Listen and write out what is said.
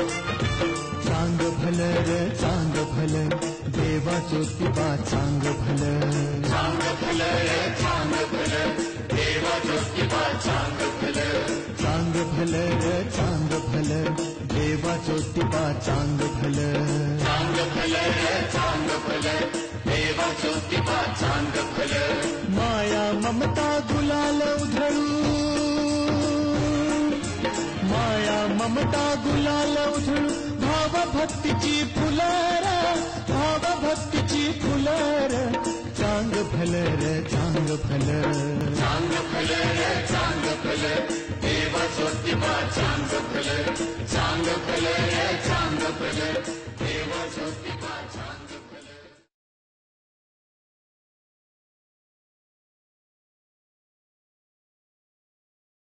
चांग भलं र चांग भलं देवा ज्योतिबा चांग भलं चांग भलं रे चांग भलं देवा ज्योतिबा चांग भलं चांग भलं र चांग भलं देवा ज्योतिबा चांग भलं चांग भलं रे चांग भलं देवा ज्योतिबा चांग भलं माया ममता गुलाल उधळू माया ममता गुलाल उधळू भाव भक्तीची फुलर भाव भक्तीची फुलर चांग भलं र चांग भलं चांग भलं रे चांग भलं देवा ज्योतिबा चांग भलं चांग भलं रे चांग भलं देवा ज्योतिबा